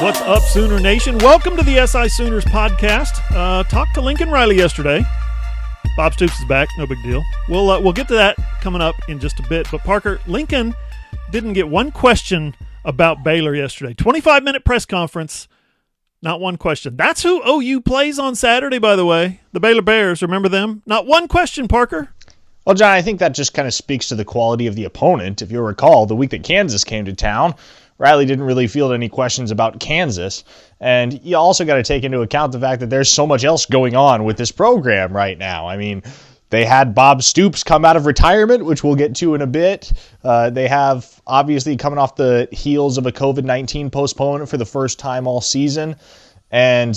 What's up, Sooner Nation? Welcome to the SI Sooners podcast. Talked to Lincoln Riley yesterday. Bob Stoops is back. No big deal. We'll get to that coming up in just a bit. But Parker, Lincoln didn't get one question about Baylor yesterday. 25-minute press conference, not one question. That's who OU plays on Saturday, by the way. The Baylor Bears. Remember them? Not one question, Parker. Well, John, I think that just kind of speaks to the quality of the opponent. If you'll recall, the week that Kansas came to town, Riley didn't really field any questions about Kansas. And you also got to take into account the fact that there's so much else going on with this program right now. I mean, they had Bob Stoops come out of retirement, which we'll get to in a bit. They have, obviously, coming off the heels of a COVID-19 postponement for the first time all season. And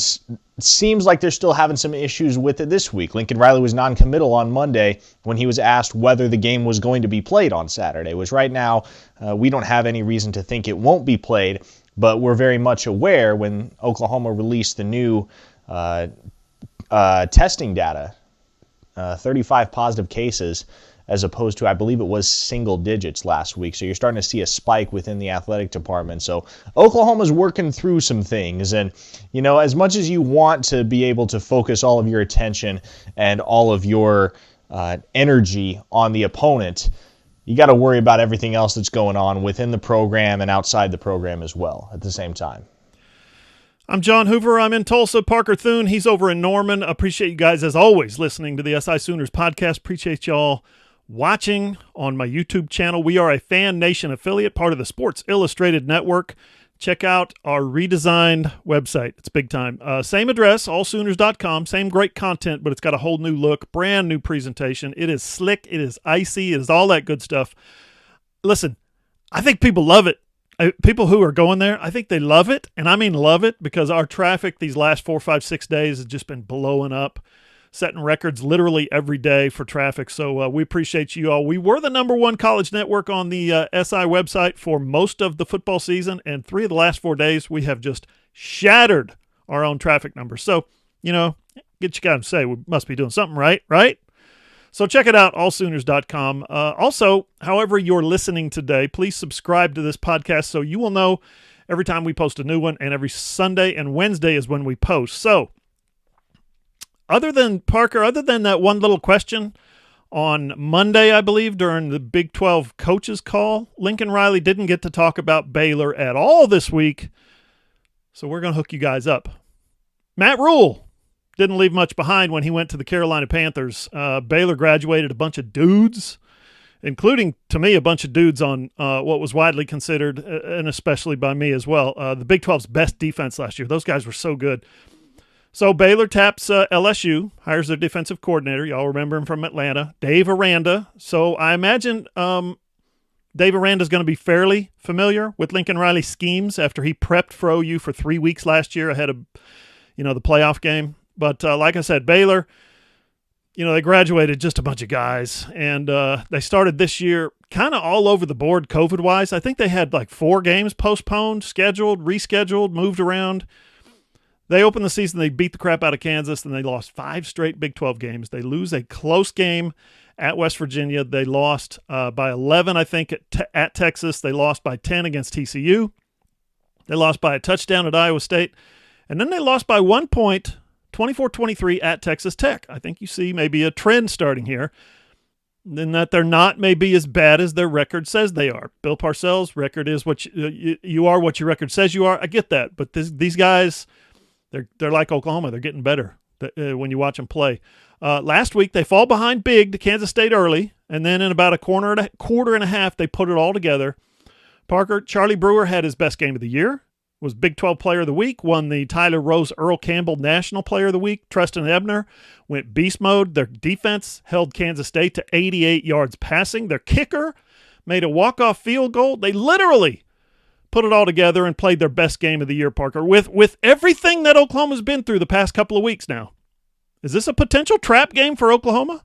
it seems like they're still having some issues with it this week. Lincoln Riley was non-committal on Monday when he was asked whether the game was going to be played on Saturday, which right now we don't have any reason to think it won't be played, but we're very much aware when Oklahoma released the new testing data, 35 positive cases, as opposed to, I believe it was single digits last week. So you're starting to see a spike within the athletic department. So Oklahoma's working through some things. And, you know, as much as you want to be able to focus all of your attention and all of your energy on the opponent, you got to worry about everything else that's going on within the program and outside the program as well at the same time. I'm John Hoover. I'm in Tulsa. Parker Thune, he's over in Norman. Appreciate you guys, as always, listening to the SI Sooners podcast. Appreciate y'all watching on my YouTube channel. We are a Fan Nation affiliate, part of the Sports Illustrated Network. Check out our redesigned website. It's big time. Same address, allsooners.com. Same great content, but it's got a whole new look, brand new presentation. It is slick. It is icy. It is all that good stuff. Listen, I think people love it. People who are going there, I think they love it. And I mean love it, because our traffic these last 4, 5, 6 days has just been blowing up, setting records literally every day for traffic. So we appreciate you all. We were the #1 college network on the SI website for most of the football season, and 3 of the last 4 days we have just shattered our own traffic numbers. So, you know, get you got to say we must be doing something right? So check it out, allsooners.com. Also, however you're listening today, please subscribe to this podcast so you will know every time we post a new one, and every Sunday and Wednesday is when we post. So, other than that one little question on Monday, I believe, during the Big 12 coaches call, Lincoln Riley didn't get to talk about Baylor at all this week, so we're going to hook you guys up. Matt Rule didn't leave much behind when he went to the Carolina Panthers. Baylor graduated a bunch of dudes, including, to me, a bunch of dudes on what was widely considered, and especially by me as well, the Big 12's best defense last year. Those guys were so good. So Baylor taps LSU, hires their defensive coordinator. Y'all remember him from Atlanta, Dave Aranda. So I imagine Dave Aranda is going to be fairly familiar with Lincoln Riley's schemes after he prepped for OU for 3 weeks last year ahead of, the playoff game. But like I said, Baylor, they graduated just a bunch of guys, and they started this year kind of all over the board COVID-wise. I think they had like 4 games postponed, scheduled, rescheduled, moved around. They opened the season, they beat the crap out of Kansas, and they lost 5 straight Big 12 games. They lose a close game at West Virginia. They lost by 11, I think, at Texas. They lost by 10 against TCU. They lost by a touchdown at Iowa State. And then they lost by 1 point, 24-23 at Texas Tech. I think you see maybe a trend starting here, in that they're not maybe as bad as their record says they are. Bill Parcells' record is what you are, what your record says you are. I get that, but these guys, they're like Oklahoma. They're getting better when you watch them play. Last week they fall behind big to Kansas State early, and then in about a quarter and a half they put it all together. Parker, Charlie Brewer had his best game of the year. Was Big 12 Player of the Week, won the Tyler Rose Earl Campbell National Player of the Week. Treston Ebner went beast mode. Their defense held Kansas State to 88 yards passing. Their kicker made a walk-off field goal. They literally put it all together and played their best game of the year, Parker, with everything that Oklahoma's been through the past couple of weeks now. Is this a potential trap game for Oklahoma?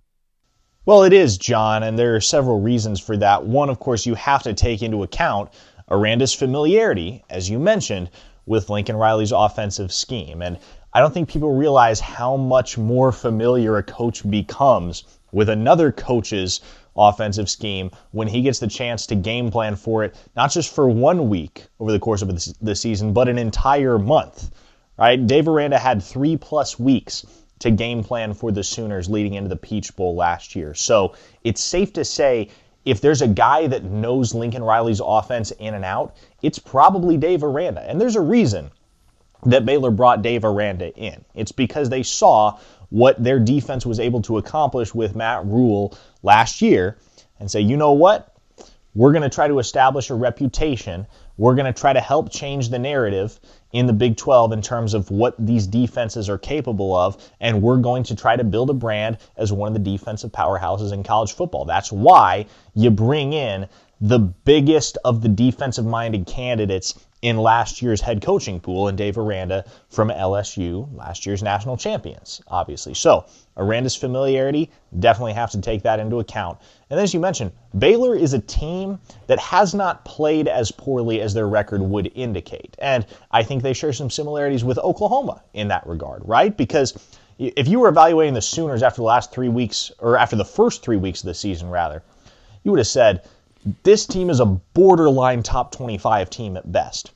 Well, it is, John, and there are several reasons for that. One, of course, you have to take into account Aranda's familiarity, as you mentioned, with Lincoln Riley's offensive scheme. And I don't think people realize how much more familiar a coach becomes with another coach's offensive scheme when he gets the chance to game plan for it, not just for 1 week over the course of the season, but an entire month, right? Dave Aranda had 3+ weeks to game plan for the Sooners leading into the Peach Bowl last year. So it's safe to say if there's a guy that knows Lincoln Riley's offense in and out, it's probably Dave Aranda. And there's a reason that Baylor brought Dave Aranda in. It's because they saw what their defense was able to accomplish with Matt Rule last year and say, you know what? We're going to try to establish a reputation. We're going to try to help change the narrative in the Big 12 in terms of what these defenses are capable of, and we're going to try to build a brand as one of the defensive powerhouses in college football. That's why you bring in the biggest of the defensive-minded candidates in last year's head coaching pool, and Dave Aranda from LSU, last year's national champions, obviously. So Aranda's familiarity, definitely have to take that into account. And as you mentioned, Baylor is a team that has not played as poorly as their record would indicate. And I think they share some similarities with Oklahoma in that regard, right? Because if you were evaluating the Sooners after the last 3 weeks, or after the first 3 weeks of the season, rather, you would have said, this team is a borderline top 25 team at best.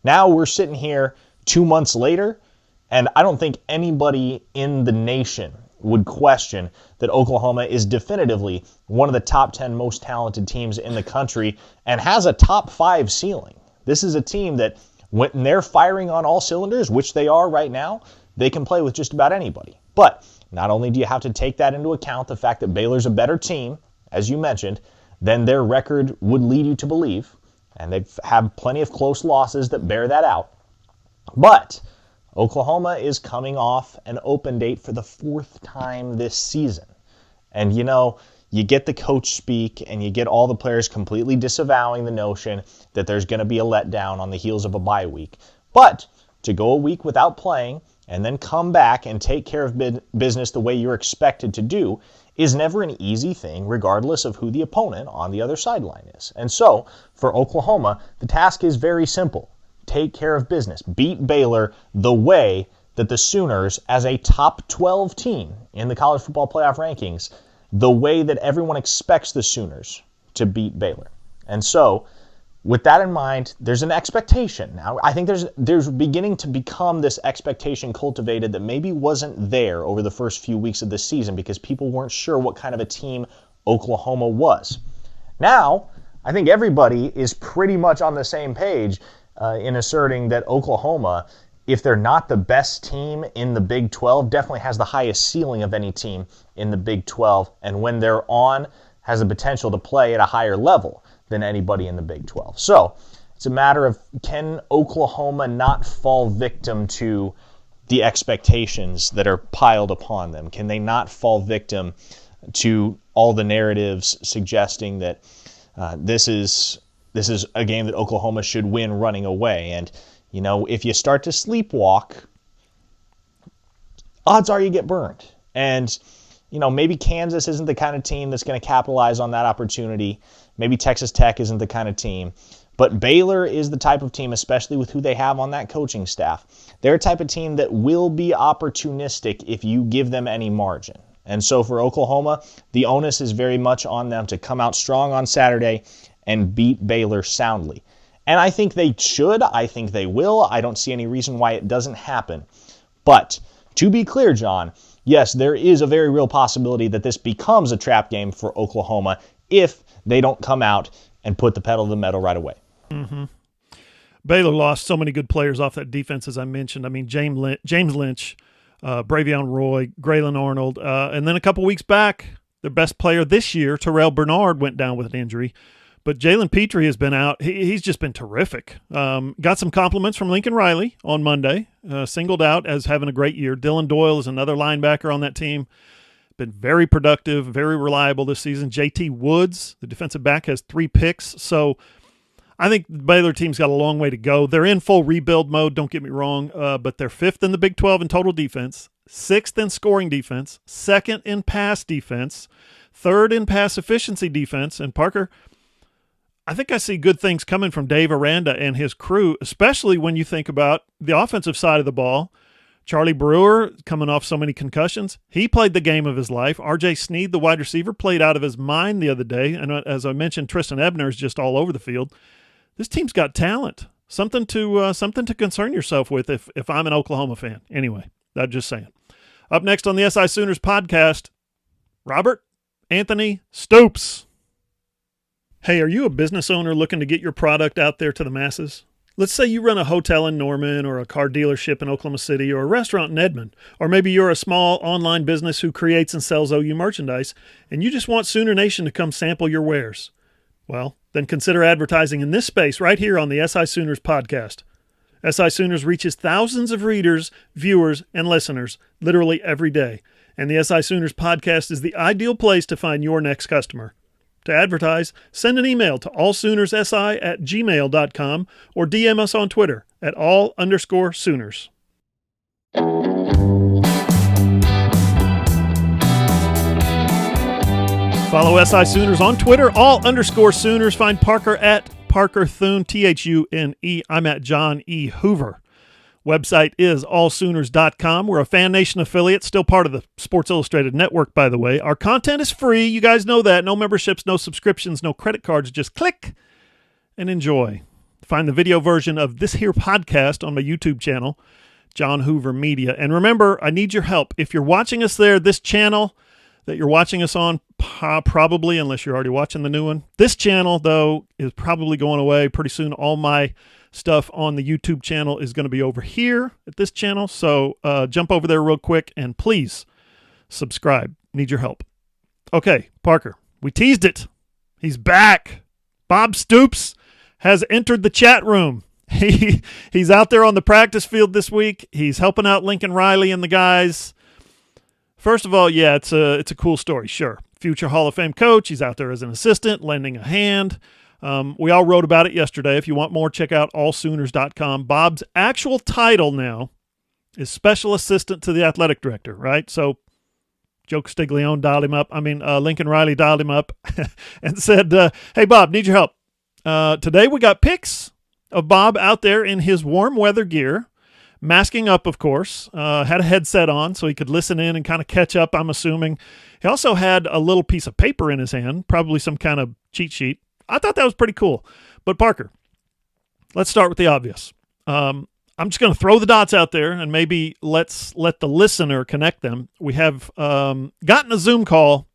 Now we're sitting here 2 months later, and I don't think anybody in the nation would question that Oklahoma is definitively one of the top 10 most talented teams in the country and has a top 5 ceiling. This is a team that when they're firing on all cylinders, which they are right now, they can play with just about anybody. But not only do you have to take that into account, the fact that Baylor's a better team, as you mentioned, than their record would lead you to believe, and they've had plenty of close losses that bear that out. But Oklahoma is coming off an open date for the 4th time this season. And, you get the coach speak and you get all the players completely disavowing the notion that there's going to be a letdown on the heels of a bye week. But to go a week without playing and then come back and take care of business the way you're expected to do is never an easy thing, regardless of who the opponent on the other sideline is. And so, for Oklahoma, the task is very simple. Take care of business. Beat Baylor the way that the Sooners, as a top 12 team in the college football playoff rankings, the way that everyone expects the Sooners to beat Baylor. And so, with that in mind, there's an expectation. Now, I think there's beginning to become this expectation cultivated that maybe wasn't there over the first few weeks of this season because people weren't sure what kind of a team Oklahoma was. Now, I think everybody is pretty much on the same page in asserting that Oklahoma, if they're not the best team in the Big 12, definitely has the highest ceiling of any team in the Big 12, and when they're on, has the potential to play at a higher level than anybody in the Big 12. So it's a matter of, can Oklahoma not fall victim to the expectations that are piled upon them? Can they not fall victim to all the narratives suggesting that this is a game that Oklahoma should win running away? And, if you start to sleepwalk, odds are you get burned. And, maybe Kansas isn't the kind of team that's going to capitalize on that opportunity. Maybe Texas Tech isn't the kind of team. But Baylor is the type of team, especially with who they have on that coaching staff. They're a type of team that will be opportunistic if you give them any margin. And so for Oklahoma, the onus is very much on them to come out strong on Saturday and beat Baylor soundly. And I think they should. I think they will. I don't see any reason why it doesn't happen. But to be clear, John, yes, there is a very real possibility that this becomes a trap game for Oklahoma if they don't come out and put the pedal to the metal right away. Mm-hmm. Baylor lost so many good players off that defense, as I mentioned. I mean, James Lynch, Bravion Roy, Graylin Arnold, and then a couple weeks back, their best player this year, Terrell Bernard, went down with an injury. But Jalen Petrie has been out. He's just been terrific. Got some compliments from Lincoln Riley on Monday, singled out as having a great year. Dylan Doyle is another linebacker on that team. Been very productive, very reliable this season. JT Woods, the defensive back, has 3 picks. So I think the Baylor team's got a long way to go. They're in full rebuild mode, don't get me wrong, but they're 5th in the Big 12 in total defense, 6th in scoring defense, 2nd in pass defense, 3rd in pass efficiency defense. And Parker, I think I see good things coming from Dave Aranda and his crew, especially when you think about the offensive side of the ball. Charlie Brewer, coming off so many concussions, he played the game of his life. R.J. Sneed, the wide receiver, played out of his mind the other day. And as I mentioned, Tristan Ebner is just all over the field. This team's got talent. Something to concern yourself with if I'm an Oklahoma fan. Anyway, I'm just saying. Up next on the SI Sooners podcast, Robert Anthony Stoops. Hey, are you a business owner looking to get your product out there to the masses? Let's say you run a hotel in Norman or a car dealership in Oklahoma City or a restaurant in Edmond, or maybe you're a small online business who creates and sells OU merchandise and you just want Sooner Nation to come sample your wares. Well, then consider advertising in this space right here on the SI Sooners podcast. SI Sooners reaches thousands of readers, viewers, and listeners literally every day, and the SI Sooners podcast is the ideal place to find your next customer. To advertise, send an email to allsoonersi@gmail.com or DM us on Twitter at all_Sooners. Follow SI Sooners on Twitter, all_Sooners. Find Parker at Parker Thune, Thune. I'm at John E. Hoover. Website is allsooners.com. We're a Fan Nation affiliate, still part of the Sports Illustrated Network, by the way. Our content is free. You guys know that. No memberships, no subscriptions, no credit cards. Just click and enjoy. Find the video version of this here podcast on my YouTube channel, John Hoover Media. And remember, I need your help. If you're watching us there, this channel that you're watching us on, probably, unless you're already watching the new one. This channel, though, is probably going away pretty soon. All my stuff on the YouTube channel is going to be over here at this channel. So jump over there real quick and please subscribe. Need your help. Okay, Parker, we teased it. He's back. Bob Stoops has entered the chat room. He's out there on the practice field this week. He's helping out Lincoln Riley and the guys. First of all, yeah, it's a cool story, sure. Future Hall of Fame coach. He's out there as an assistant, lending a hand. We all wrote about it yesterday. If you want more, check out allsooners.com. Bob's actual title now is Special Assistant to the Athletic Director, right? So Joe Castiglione dialed him up. Lincoln Riley dialed him up and said, hey, Bob, need your help. Today we got pics of Bob out there in his warm weather gear, masking up, of course, had a headset on so he could listen in and kind of catch up, I'm assuming. He also had a little piece of paper in his hand, probably some kind of cheat sheet. I thought that was pretty cool. But Parker, let's start with the obvious. I'm just going to throw the dots out there and maybe let's let the listener connect them. We have gotten a Zoom call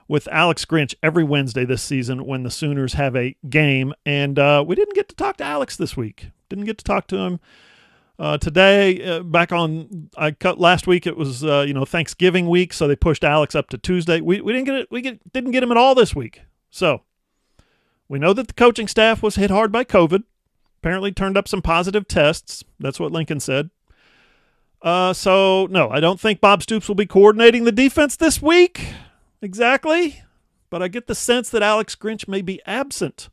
with Alex Grinch every Wednesday this season when the Sooners have a game, and we didn't get to talk to Alex this week. Didn't get to talk to him today. Last week it was Thanksgiving week, so they pushed Alex up to Tuesday. We didn't get it. Didn't get him at all this week. So we know that the coaching staff was hit hard by COVID. Apparently turned up some positive tests. That's what Lincoln said. So, no, I don't think Bob Stoops will be coordinating the defense this week. Exactly. But I get the sense that Alex Grinch may be absent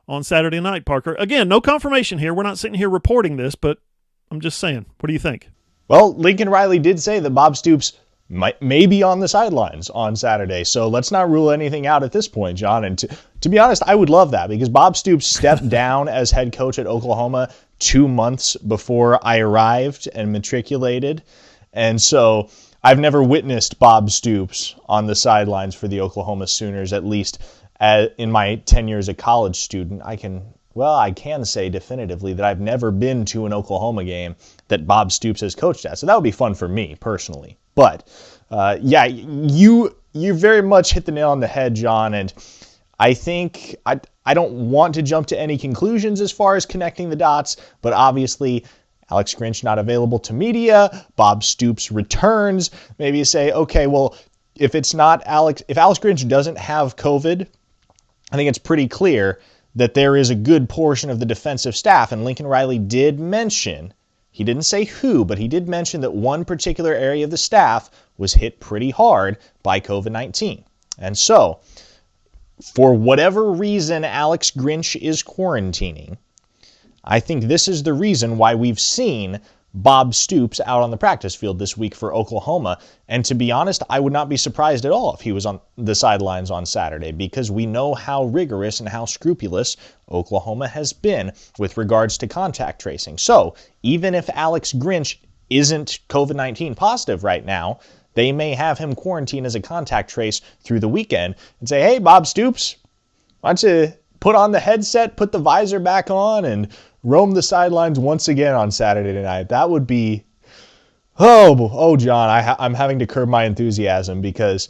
on Saturday night, Parker. Again, no confirmation here. We're not sitting here reporting this, but I'm just saying. What do you think? Well, Lincoln Riley did say that Bob Stoops may be on the sidelines on Saturday, so let's not rule anything out at this point, John. And to be honest, I would love that because Bob Stoops stepped down as head coach at Oklahoma 2 months before I arrived and matriculated. And so I've never witnessed Bob Stoops on the sidelines for the Oklahoma Sooners, at least in my 10 years as a college student. I can say definitively that I've never been to an Oklahoma game that Bob Stoops has coached at. So that would be fun for me personally. But you very much hit the nail on the head, John. And I think I don't want to jump to any conclusions as far as connecting the dots, but obviously Alex Grinch not available to media, Bob Stoops returns. Maybe you say, okay, well, if Alex Grinch doesn't have COVID, I think it's pretty clear that there is a good portion of the defensive staff, and Lincoln Riley did mention, he didn't say who, but he did mention that one particular area of the staff was hit pretty hard by COVID-19. And so, for whatever reason Alex Grinch is quarantining, I think this is the reason why we've seen Bob Stoops out on the practice field this week for Oklahoma. And to be honest, I would not be surprised at all if he was on the sidelines on Saturday, because we know how rigorous and how scrupulous Oklahoma has been with regards to contact tracing. So even if Alex Grinch isn't COVID-19 positive right now, they may have him quarantined as a contact trace through the weekend and say, hey, Bob Stoops, why don't you put on the headset, put the visor back on, and roam the sidelines once again on Saturday night. That would be, John, I'm having to curb my enthusiasm because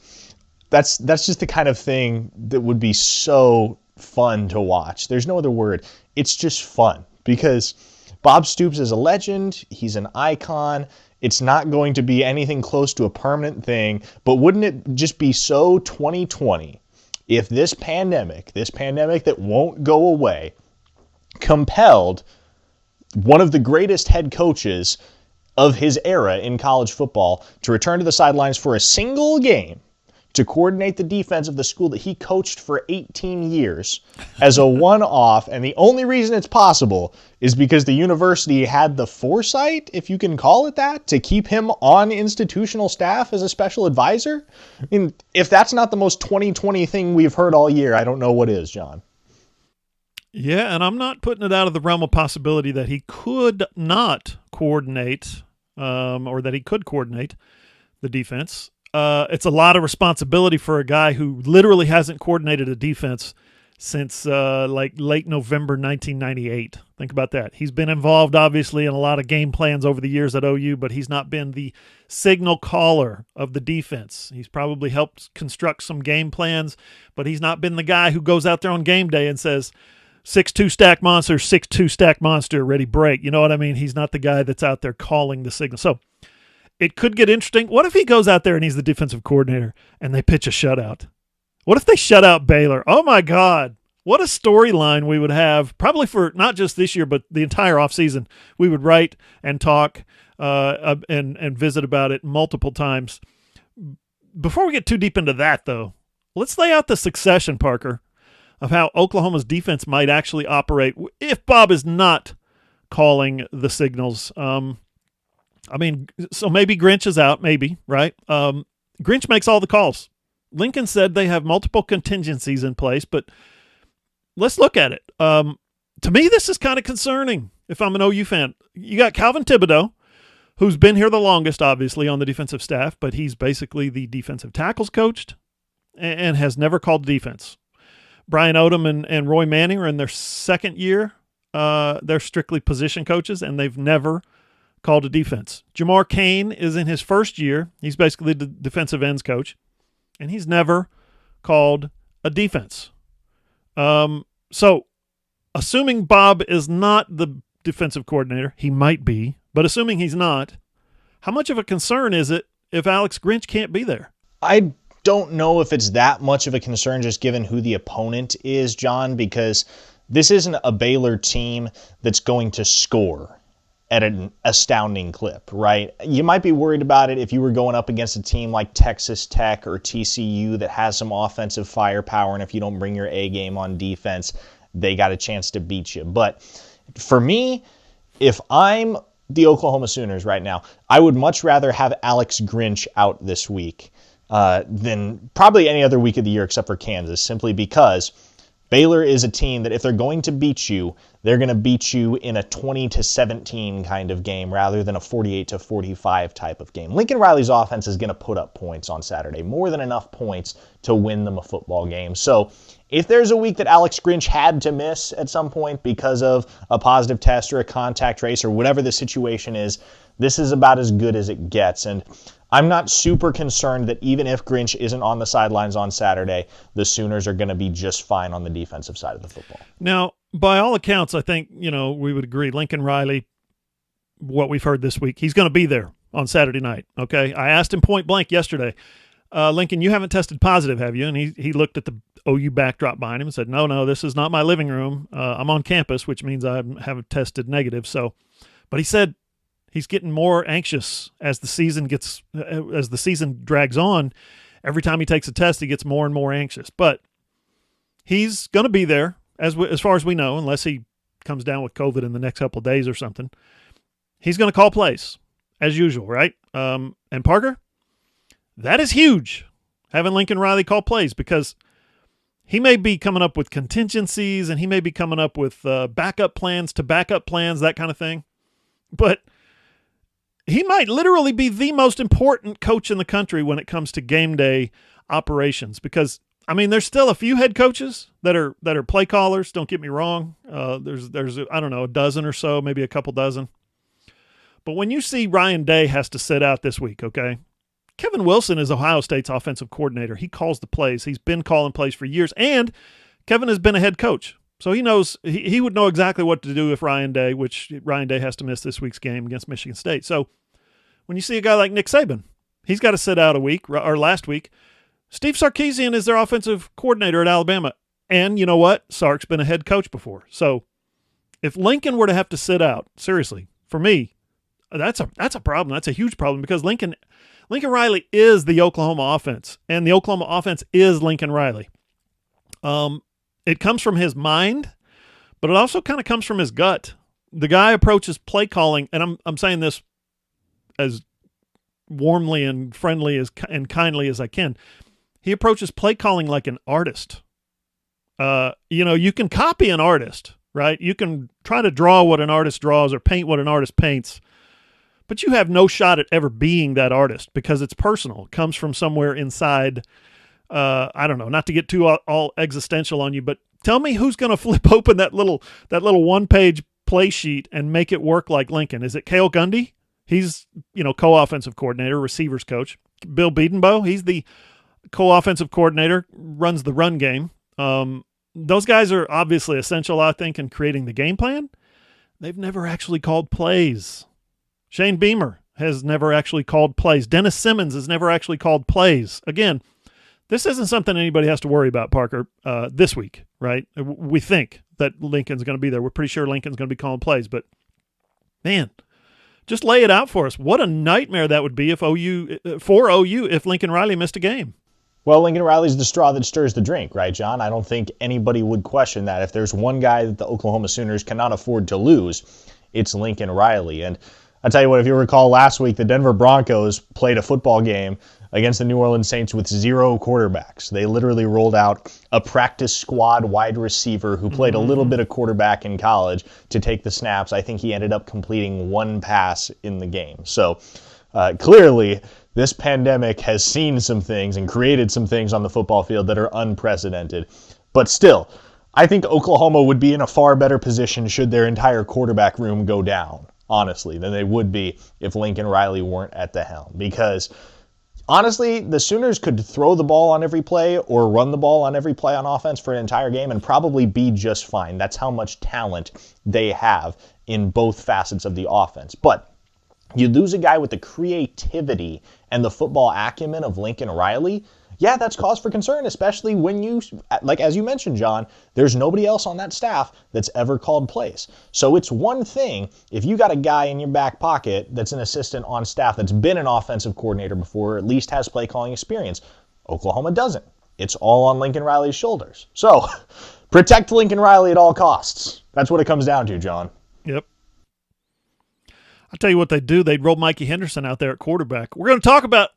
that's just the kind of thing that would be so fun to watch. There's no other word. It's just fun because Bob Stoops is a legend. He's an icon. It's not going to be anything close to a permanent thing, but wouldn't it just be so 2020 if this pandemic that won't go away, compelled one of the greatest head coaches of his era in college football to return to the sidelines for a single game to coordinate the defense of the school that he coached for 18 years as a one-off, and the only reason it's possible is because the university had the foresight, if you can call it that, to keep him on institutional staff as a special advisor? I mean, if that's not the most 2020 thing we've heard all year, I don't know what is, John. Yeah, and I'm not putting it out of the realm of possibility that he could not coordinate or that he could coordinate the defense. It's a lot of responsibility for a guy who literally hasn't coordinated a defense since like late November 1998. Think about that. He's been involved, obviously, in a lot of game plans over the years at OU, but he's not been the signal caller of the defense. He's probably helped construct some game plans, but he's not been the guy who goes out there on game day and says, 6-2 stack monster, 6-2 stack monster, ready break. You know what I mean? He's not the guy that's out there calling the signal. So it could get interesting. What if he goes out there and he's the defensive coordinator and they pitch a shutout? What if they shut out Baylor? Oh, my God. What a storyline we would have, probably for not just this year, but the entire offseason. We would write and talk and visit about it multiple times. Before we get too deep into that, though, let's lay out the succession, Parker, of how Oklahoma's defense might actually operate if Bob is not calling the signals. I mean, so maybe Grinch is out, maybe, right? Grinch makes all the calls. Lincoln said they have multiple contingencies in place, but let's look at it. To me, this is kind of concerning if I'm an OU fan. You got Calvin Thibodeau, who's been here the longest, obviously, on the defensive staff, but he's basically the defensive tackles coached and has never called defense. Brian Odom and Roy Manning are in their second year. They're strictly position coaches, and they've never called a defense. Jamar Cain is in his first year. He's basically the defensive ends coach, and he's never called a defense. So assuming Bob is not the defensive coordinator, he might be, but assuming he's not, how much of a concern is it if Alex Grinch can't be there? I don't know if it's that much of a concern just given who the opponent is, John, because this isn't a Baylor team that's going to score at an astounding clip, right? You might be worried about it if you were going up against a team like Texas Tech or TCU that has some offensive firepower, and if you don't bring your A game on defense, they got a chance to beat you. But for me, if I'm the Oklahoma Sooners right now, I would much rather have Alex Grinch out this week than probably any other week of the year except for Kansas, simply because Baylor is a team that if they're going to beat you, they're going to beat you in a 20-17 kind of game rather than a 48-45 type of game. Lincoln Riley's offense is going to put up points on Saturday, more than enough points to win them a football game. So if there's a week that Alex Grinch had to miss at some point because of a positive test or a contact trace or whatever the situation is, this is about as good as it gets. And I'm not super concerned that even if Grinch isn't on the sidelines on Saturday, the Sooners are going to be just fine on the defensive side of the football. Now, by all accounts, I think, we would agree, Lincoln Riley, what we've heard this week, he's going to be there on Saturday night, okay? I asked him point blank yesterday, Lincoln, you haven't tested positive, have you? And he looked at the OU backdrop behind him and said, no, this is not my living room. I'm on campus, which means I haven't tested negative. So, but he said he's getting more anxious as the season drags on. Every time he takes a test, he gets more and more anxious. But he's going to be there, as far as we know, unless he comes down with COVID in the next couple of days or something. He's going to call plays, as usual, right? And Parker, that is huge, having Lincoln Riley call plays, because he may be coming up with contingencies and he may be coming up with backup plans to backup plans, that kind of thing. But he might literally be the most important coach in the country when it comes to game day operations, because I mean, there's still a few head coaches that are play callers. Don't get me wrong. There's I don't know, a dozen or so, maybe a couple dozen. But when you see Ryan Day has to sit out this week, okay, Kevin Wilson is Ohio State's offensive coordinator. He calls the plays. He's been calling plays for years, and Kevin has been a head coach. So he knows he would know exactly what to do if Ryan Day has to miss this week's game against Michigan State. So when you see a guy like Nick Saban, he's got to sit out a week, or last week. Steve Sarkisian is their offensive coordinator at Alabama. And you know what? Sark's been a head coach before. So if Lincoln were to have to sit out, seriously, for me, that's a problem. That's a huge problem, because Lincoln Riley is the Oklahoma offense, and the Oklahoma offense is Lincoln Riley. It comes from his mind, but it also kind of comes from his gut. The guy approaches play calling, and I'm saying this as warmly and friendly and kindly as I can. He approaches play calling like an artist. You can copy an artist, right? You can try to draw what an artist draws or paint what an artist paints, but you have no shot at ever being that artist, because it's personal. It comes from somewhere inside. I don't know, not to get too all existential on you, but tell me who's going to flip open that little one-page play sheet and make it work like Lincoln. Is it Cale Gundy? He's, co-offensive coordinator, receivers coach. Bill Bedenbaugh, he's the co-offensive coordinator, runs the run game. Those guys are obviously essential, I think, in creating the game plan. They've never actually called plays. Shane Beamer has never actually called plays. Dennis Simmons has never actually called plays. Again, this isn't something anybody has to worry about, Parker, this week, right? We think that Lincoln's going to be there. We're pretty sure Lincoln's going to be calling plays, but man, just lay it out for us. What a nightmare that would be if OU if Lincoln Riley missed a game. Well, Lincoln Riley's the straw that stirs the drink, right, John? I don't think anybody would question that. If there's one guy that the Oklahoma Sooners cannot afford to lose, it's Lincoln Riley. And I'll tell you what, if you recall last week, the Denver Broncos played a football game against the New Orleans Saints with 0 quarterbacks. They literally rolled out a practice squad wide receiver who played a little bit of quarterback in college to take the snaps. I think he ended up completing 1 pass in the game. So clearly, this pandemic has seen some things and created some things on the football field that are unprecedented. But still, I think Oklahoma would be in a far better position should their entire quarterback room go down, honestly, than they would be if Lincoln Riley weren't at the helm. Because honestly, the Sooners could throw the ball on every play or run the ball on every play on offense for an entire game and probably be just fine. That's how much talent they have in both facets of the offense. But you lose a guy with the creativity and the football acumen of Lincoln Riley, yeah, that's cause for concern, especially when as you mentioned, John, there's nobody else on that staff that's ever called plays. So it's one thing if you got a guy in your back pocket that's an assistant on staff that's been an offensive coordinator before, or at least has play calling experience. Oklahoma doesn't. It's all on Lincoln Riley's shoulders. So protect Lincoln Riley at all costs. That's what it comes down to, John. Yep. I'll tell you what they'd do. They'd roll Mikey Henderson out there at quarterback. We're going to talk about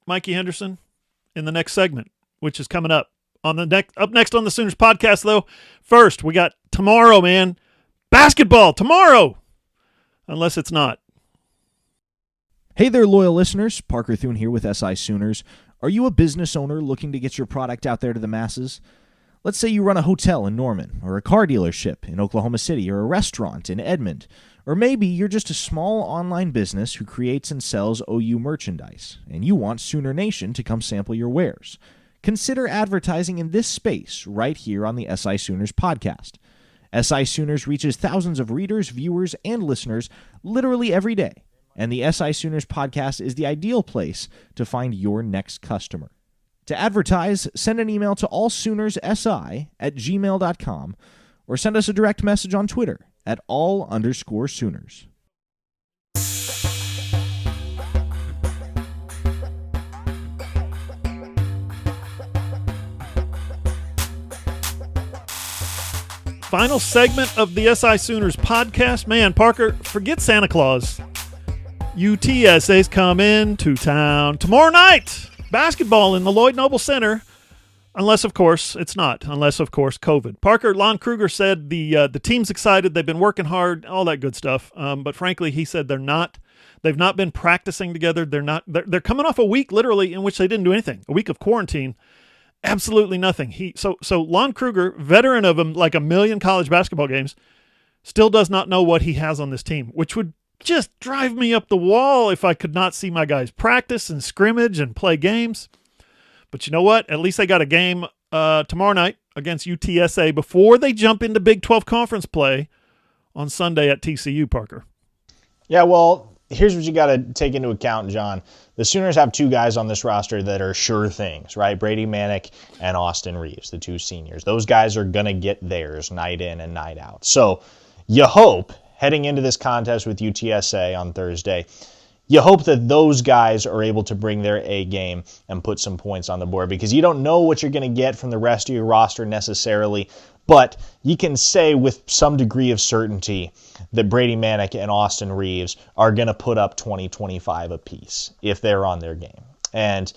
Mikey Henderson in the next segment, which is coming up next on the Sooners podcast, though. First, we got tomorrow, man. Basketball tomorrow, unless it's not. Hey there, loyal listeners. Parker Thune here with SI Sooners. Are you a business owner looking to get your product out there to the masses? Let's say you run a hotel in Norman, or a car dealership in Oklahoma City, or a restaurant in Edmond. Or maybe you're just a small online business who creates and sells OU merchandise, and you want Sooner Nation to come sample your wares. Consider advertising in this space right here on the SI Sooners podcast. SI Sooners reaches thousands of readers, viewers, and listeners literally every day, and the SI Sooners podcast is the ideal place to find your next customer. To advertise, send an email to allsoonersi@gmail.com or send us a direct message on Twitter at @all_Sooners. Final segment of the SI Sooners podcast. Man, Parker, forget Santa Claus. UTSA's coming to town tomorrow night. Basketball in the Lloyd Noble Center. Unless, of course, it's not. Unless, of course, COVID. Parker, Lon Kruger said the team's excited. They've been working hard, all that good stuff. But frankly, he said they're not They've not been practicing together. They're coming off a week literally in which they didn't do anything. A week of quarantine, absolutely nothing. So Lon Kruger, veteran of like a million college basketball games, still does not know what he has on this team, which would just drive me up the wall if I could not see my guys practice and scrimmage and play games. But you know what? At least they got a game tomorrow night against UTSA before they jump into Big 12 conference play on Sunday at TCU, Parker. Yeah, well, here's what you got to take into account, John. The Sooners have two guys on this roster that are sure things, right? Brady Manick and Austin Reeves, the two seniors. Those guys are going to get theirs night in and night out. So you hope, heading into this contest with UTSA on Thursday, you hope that those guys are able to bring their A game and put some points on the board, because you don't know what you're going to get from the rest of your roster necessarily, but you can say with some degree of certainty that Brady Manick and Austin Reeves are going to put up 20-25 apiece if they're on their game. And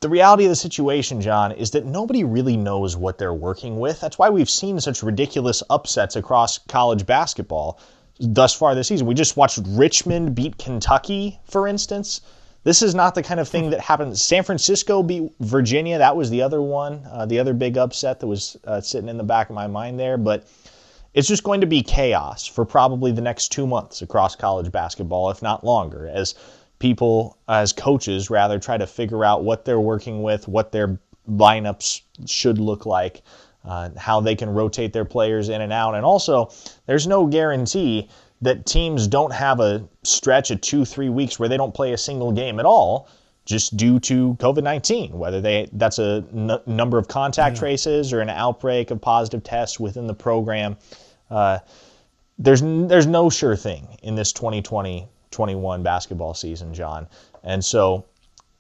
the reality of the situation, John, is that nobody really knows what they're working with. That's why we've seen such ridiculous upsets across college basketball thus far this season. We just watched Richmond beat Kentucky, for instance. This is not the kind of thing that happens. San Francisco beat Virginia. That was the other one, the other big upset that was sitting in the back of my mind there. But it's just going to be chaos for probably the next 2 months across college basketball, if not longer, as people, as coaches, rather, try to figure out what they're working with, what their lineups should look like, how they can rotate their players in and out. And also, there's no guarantee that teams don't have a stretch of 2-3 weeks where they don't play a single game at all, just due to COVID-19, whether that's a number of contact traces or an outbreak of positive tests within the program. There's no sure thing in this 2020-21 basketball season, John. And so,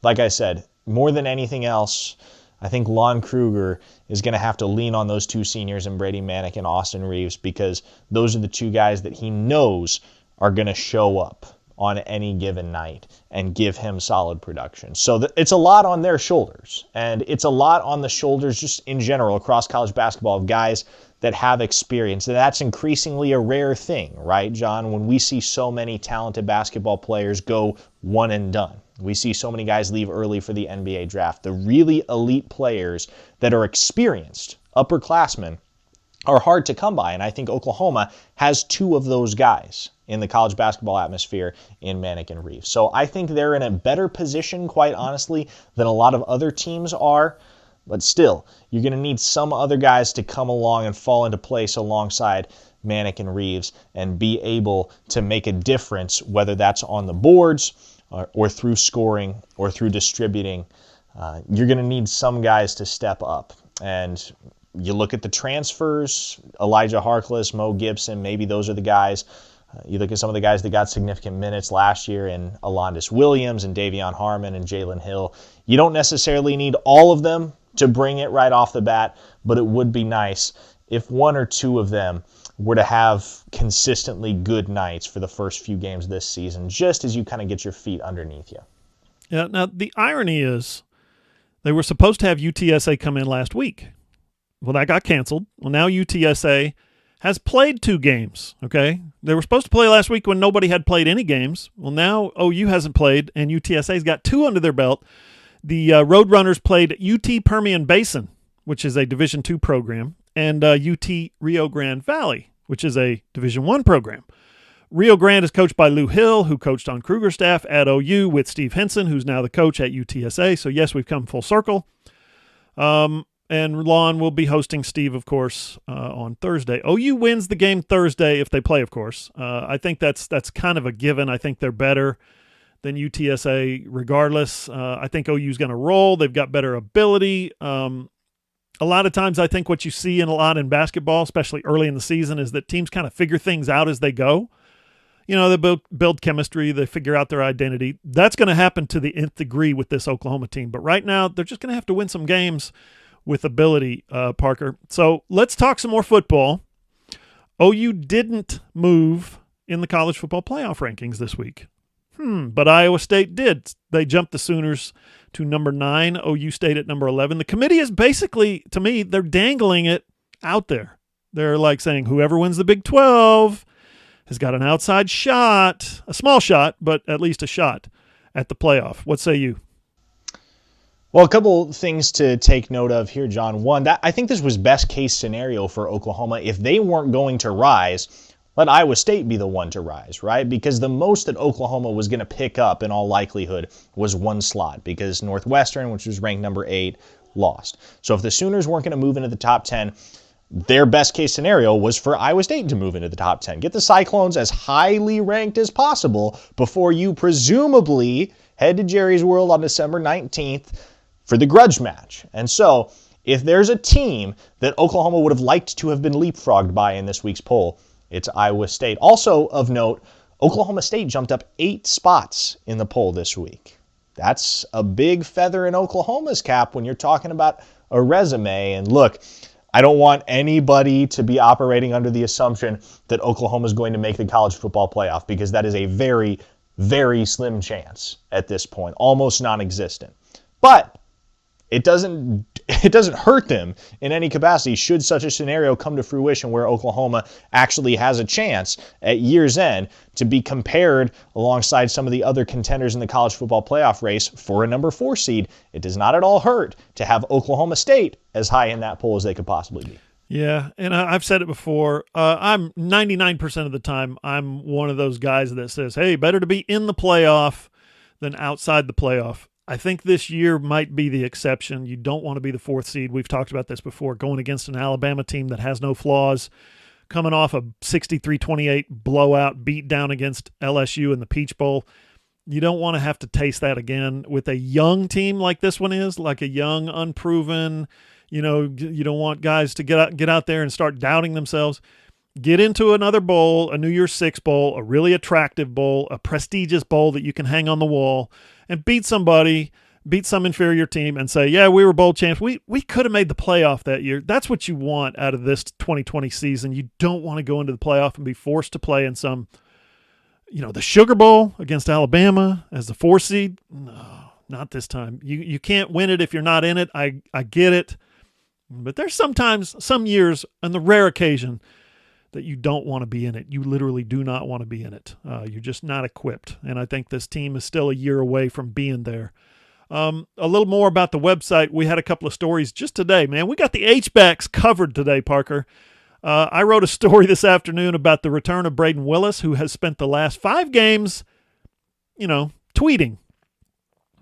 like I said, more than anything else, I think Lon Kruger is going to have to lean on those two seniors in Brady Manick and Austin Reeves, because those are the two guys that he knows are going to show up on any given night and give him solid production. So it's a lot on their shoulders, and it's a lot on the shoulders just in general across college basketball of guys that have experience. And that's increasingly a rare thing, right, John, when we see so many talented basketball players go one and done. We see so many guys leave early for the NBA draft. The really elite players that are experienced, upperclassmen, are hard to come by. And I think Oklahoma has two of those guys in the college basketball atmosphere in Manick and Reeves. So I think they're in a better position, quite honestly, than a lot of other teams are. But still, you're going to need some other guys to come along and fall into place alongside Manick and Reeves and be able to make a difference, whether that's on the boards or through scoring or through distributing. You're going to need some guys to step up. And you look at the transfers, Elijah Harkless, Mo Gibson, maybe those are the guys. You look at some of the guys that got significant minutes last year in Alondis Williams and Davion Harmon and Jalen Hill. You don't necessarily need all of them to bring it right off the bat, but it would be nice if one or two of them were to have consistently good nights for the first few games this season, just as you kind of get your feet underneath you. Yeah. Now, the irony is they were supposed to have UTSA come in last week. Well, that got canceled. Well, now UTSA has played 2 games, okay? They were supposed to play last week when nobody had played any games. Well, now OU hasn't played, and UTSA's got 2 under their belt. The Roadrunners played UT Permian Basin, which is a Division II program, and UT Rio Grande Valley, which is a Division I program. Rio Grande is coached by Lou Hill, who coached on Kruger's staff at OU with Steve Henson, who's now the coach at UTSA. So, yes, we've come full circle. And Lon will be hosting Steve, of course, on Thursday. OU wins the game Thursday if they play, of course. I think that's kind of a given. I think they're better than UTSA regardless. I think OU's going to roll. They've got better ability. A lot of times I think what you see a lot in basketball, especially early in the season, is that teams kind of figure things out as they go. You know, they build chemistry, they figure out their identity. That's going to happen to the nth degree with this Oklahoma team. But right now, they're just going to have to win some games with ability, Parker. So let's talk some more football. OU didn't move in the college football playoff rankings this week. But Iowa State did. They jumped the Sooners to number 9, OU State at number 11. The committee is basically, to me, they're dangling it out there. They're like saying whoever wins the Big 12 has got an outside shot, a small shot, but at least a shot at the playoff. What say you? Well, a couple things to take note of here, John. One, I think this was best case scenario for Oklahoma. If they weren't going to rise, let Iowa State be the one to rise, right? Because the most that Oklahoma was going to pick up in all likelihood was one slot, because Northwestern, which was ranked number 8, lost. So if the Sooners weren't going to move into the top 10, their best case scenario was for Iowa State to move into the top 10. Get the Cyclones as highly ranked as possible before you presumably head to Jerry's World on December 19th for the grudge match. And so if there's a team that Oklahoma would have liked to have been leapfrogged by in this week's poll, it's Iowa State. Also of note, Oklahoma State jumped up 8 spots in the poll this week. That's a big feather in Oklahoma's cap when you're talking about a resume. And look, I don't want anybody to be operating under the assumption that Oklahoma is going to make the college football playoff, because that is a very, very slim chance at this point, almost non-existent. But it doesn't hurt them in any capacity should such a scenario come to fruition where Oklahoma actually has a chance at year's end to be compared alongside some of the other contenders in the college football playoff race for a number 4 seed. It does not at all hurt to have Oklahoma State as high in that poll as they could possibly be. Yeah, and I've said it before. I'm 99% of the time, I'm one of those guys that says, hey, better to be in the playoff than outside the playoff. I think this year might be the exception. You don't want to be the 4th seed. We've talked about this before, going against an Alabama team that has no flaws, coming off a 63-28 blowout beat down against LSU in the Peach Bowl. You don't want to have to taste that again with a young team like this one is, like a young, unproven, you don't want guys to get out there and start doubting themselves. Get into another bowl, a New Year's Six bowl, a really attractive bowl, a prestigious bowl that you can hang on the wall, and beat some inferior team and say, yeah, we were bowl champs. We could have made the playoff that year. That's what you want out of this 2020 season. You don't want to go into the playoff and be forced to play in some, the Sugar Bowl against Alabama as the 4 seed. No, not this time. You can't win it if you're not in it. I get it. But there's sometimes, some years, on the rare occasion, that you don't want to be in it. You literally do not want to be in it. You're just not equipped. And I think this team is still a year away from being there. A little more about the website. We had a couple of stories just today, man. We got the H-backs covered today, Parker. I wrote a story this afternoon about the return of Braden Willis, who has spent the last 5 games, tweeting.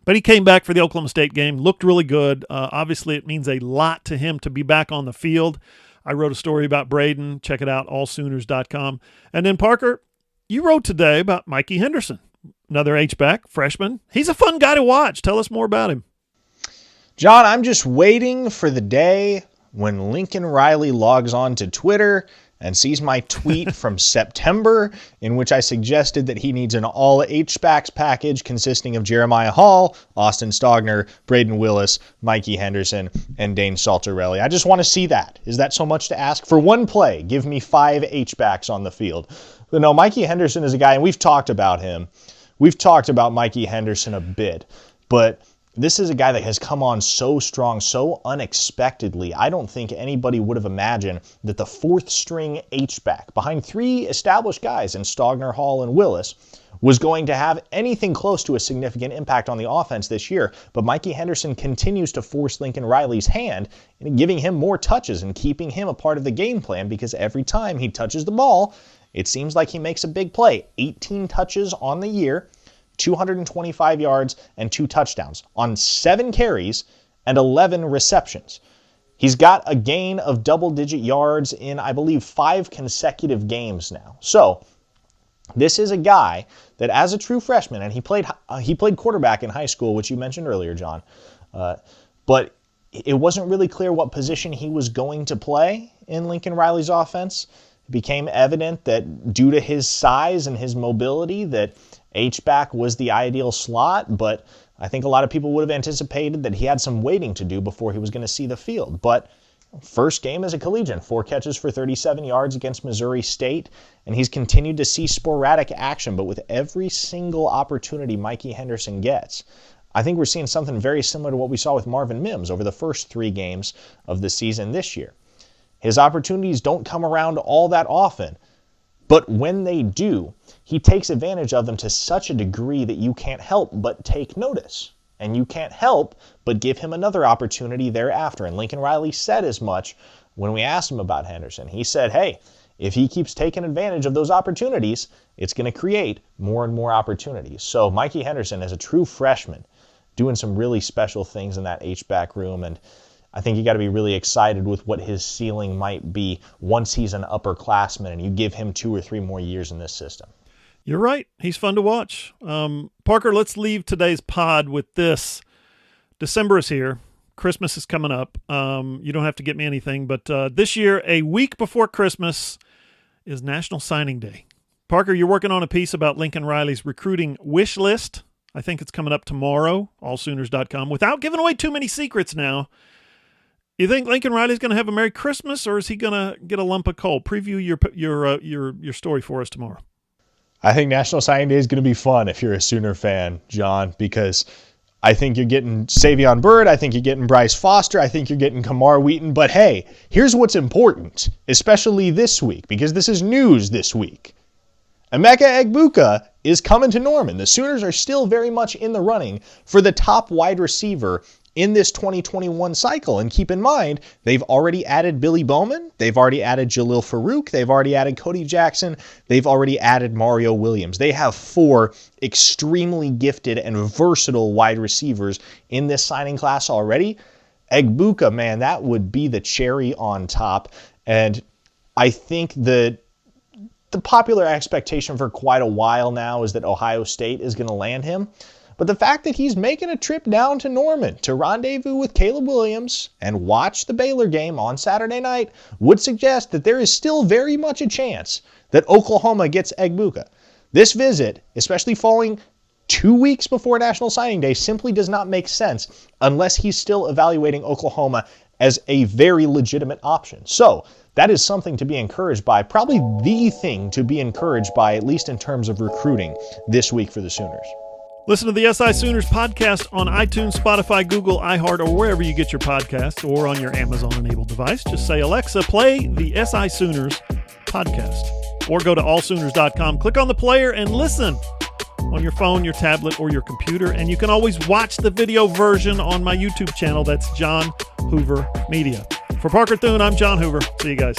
But he came back for the Oklahoma State game, looked really good. Obviously, it means a lot to him to be back on the field. I wrote a story about Braden. Check it out, allsooners.com. And then, Parker, you wrote today about Mikey Henderson, another H-back, freshman. He's a fun guy to watch. Tell us more about him. John, I'm just waiting for the day when Lincoln Riley logs on to Twitter and sees my tweet from September in which I suggested that he needs an all H-backs package consisting of Jeremiah Hall, Austin Stogner, Braden Willis, Mikey Henderson, and Dane Saltarelli. I just want to see that. Is that so much to ask? For one play, give me 5 H-backs on the field. But no, Mikey Henderson is a guy, and we've talked about him. We've talked about Mikey Henderson a bit, but this is a guy that has come on so strong, so unexpectedly. I don't think anybody would have imagined that the 4th string H-back behind 3 established guys in Stogner, Hall, and Willis was going to have anything close to a significant impact on the offense this year. But Mikey Henderson continues to force Lincoln Riley's hand in giving him more touches and keeping him a part of the game plan, because every time he touches the ball, it seems like he makes a big play. 18 touches on the year, 225 yards, and 2 touchdowns on 7 carries and 11 receptions. He's got a gain of double-digit yards in, I believe, 5 consecutive games now. So this is a guy that, as a true freshman, and he played quarterback in high school, which you mentioned earlier, John, but it wasn't really clear what position he was going to play in Lincoln Riley's offense. It became evident that due to his size and his mobility that H-back was the ideal slot, but I think a lot of people would have anticipated that he had some waiting to do before he was going to see the field. But first game as a collegian, 4 catches for 37 yards against Missouri State, and he's continued to see sporadic action, but with every single opportunity Mikey Henderson gets, I think we're seeing something very similar to what we saw with Marvin Mims over the first 3 games of the season this year. His opportunities don't come around all that often, But when they do, he takes advantage of them to such a degree that you can't help but take notice. And you can't help but give him another opportunity thereafter. And Lincoln Riley said as much when we asked him about Henderson. He said, hey, if he keeps taking advantage of those opportunities, it's going to create more and more opportunities. So Mikey Henderson, as a true freshman, doing some really special things in that H-back room. And I think you got to be really excited with what his ceiling might be once he's an upperclassman and you give him 2 or 3 more years in this system. You're right. He's fun to watch. Parker, let's leave today's pod with this. December is here. Christmas is coming up. You don't have to get me anything, but this year, a week before Christmas, is National Signing Day. Parker, you're working on a piece about Lincoln Riley's recruiting wish list. I think it's coming up tomorrow, allsooners.com. Without giving away too many secrets now, you think Lincoln Riley's going to have a Merry Christmas, or is he going to get a lump of coal? Preview your story for us tomorrow. I think National Signing Day is going to be fun if you're a Sooner fan, John, because I think you're getting Savion Byrd. I think you're getting Bryce Foster. I think you're getting Kamar Wheaton. But hey, here's what's important, especially this week, because this is news this week. Emeka Egbuka is coming to Norman. The Sooners are still very much in the running for the top wide receiver in this 2021 cycle. And keep in mind, they've already added Billy Bowman. They've already added Jalil Farouk. They've already added Cody Jackson. They've already added Mario Williams. They have 4 extremely gifted and versatile wide receivers in this signing class already. Egbuka, man, that would be the cherry on top. And I think the popular expectation for quite a while now is that Ohio State is going to land him. But the fact that he's making a trip down to Norman to rendezvous with Caleb Williams and watch the Baylor game on Saturday night would suggest that there is still very much a chance that Oklahoma gets Egbuka. This visit, especially falling 2 weeks before National Signing Day, simply does not make sense unless he's still evaluating Oklahoma as a very legitimate option. So that is something to be encouraged by, probably the thing to be encouraged by, at least in terms of recruiting this week for the Sooners. Listen to the SI Sooners podcast on iTunes, Spotify, Google, iHeart, or wherever you get your podcasts, or on your Amazon-enabled device. Just say, Alexa, play the SI Sooners podcast. Or go to allsooners.com, click on the player, and listen on your phone, your tablet, or your computer. And you can always watch the video version on my YouTube channel. That's John Hoover Media. For Parker Thune, I'm John Hoover. See you guys.